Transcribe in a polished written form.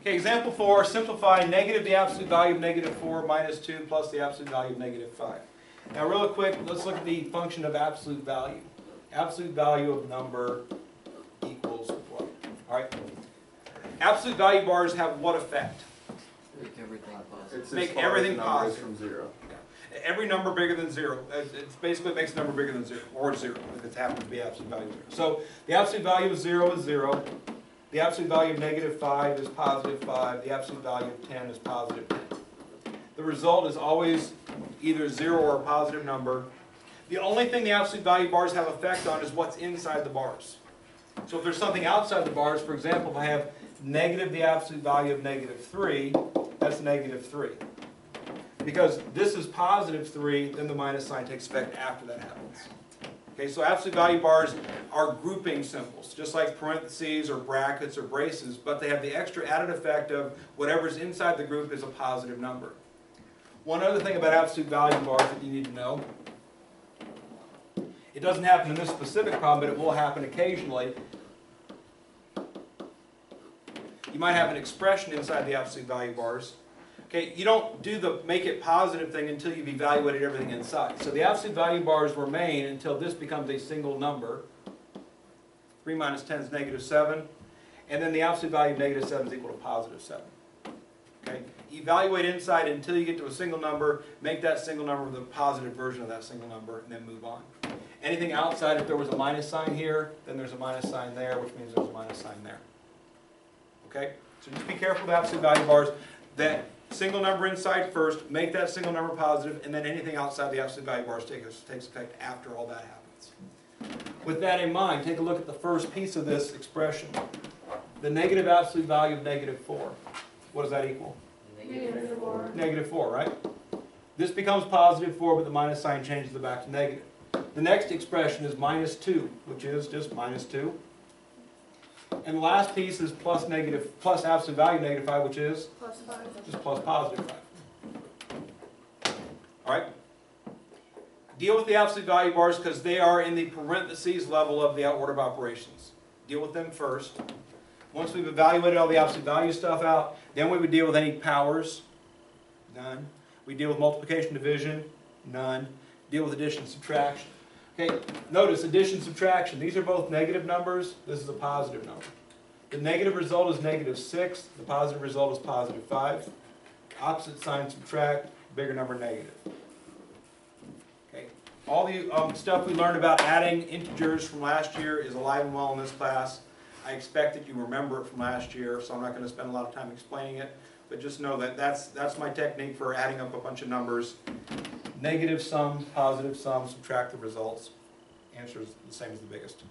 Okay, example 4, simplify negative the absolute value of negative 4 minus 2 plus the absolute value of negative 5. Now real quick, let's look at the function of absolute value. Absolute value of number equals what? Alright. Absolute value bars have what effect? Make everything positive. Make everything positive. From 0. Yeah. Every number bigger than 0. It basically makes a number bigger than 0, or 0, if it happens to be absolute value 0. So the absolute value of 0 is 0. The absolute value of negative 5 is positive 5. The absolute value of 10 is positive 10. The result is always either 0 or a positive number. The only thing the absolute value bars have effect on is what's inside the bars. So if there's something outside the bars, for example, if I have negative the absolute value of negative 3, that's negative 3. Because this is positive 3, then the minus sign takes effect after that happens. Okay, so absolute value bars are grouping symbols, just like parentheses or brackets or braces, but they have the extra added effect of whatever's inside the group is a positive number. One other thing about absolute value bars that you need to know, it doesn't happen in this specific problem, but it will happen occasionally. You might have an expression inside the absolute value bars. Okay, you don't do the make it positive thing until you've evaluated everything inside. So the absolute value bars remain until this becomes a single number. 3 minus 10 is negative 7. And then the absolute value of negative 7 is equal to positive 7. Okay, evaluate inside until you get to a single number, make that single number the positive version of that single number, and then move on. Anything outside, if there was a minus sign here, then there's a minus sign there, which means there's a minus sign there. Okay, so just be careful with absolute value bars. That single number inside first, make that single number positive, and then anything outside the absolute value bars takes effect after all that happens. With that in mind, take a look at the first piece of this expression. The negative absolute value of negative 4. What does that equal? Negative 4. Negative 4, right? This becomes positive 4, but the minus sign changes it back to negative. The next expression is minus 2, which is just minus 2. And the last piece is plus absolute value of negative 5, which is? Plus 5. Just plus positive 5. Alright? Deal with the absolute value bars because they are in the parentheses level of the order of operations. Deal with them first. Once we've evaluated all the absolute value stuff out, then we would deal with any powers. None. We deal with multiplication, division. None. Deal with addition, subtraction. Okay, notice addition, subtraction. These are both negative numbers. This is a positive number. The negative result is negative 6. The positive result is positive 5. Opposite sign, subtract. Bigger number, negative. Okay, all the stuff we learned about adding integers from last year is alive and well in this class. I expect that you remember it from last year, so I'm not going to spend a lot of time explaining it. But just know that that's my technique for adding up a bunch of numbers. Negative sum, positive sum, subtract the results. Answer is the same as the biggest.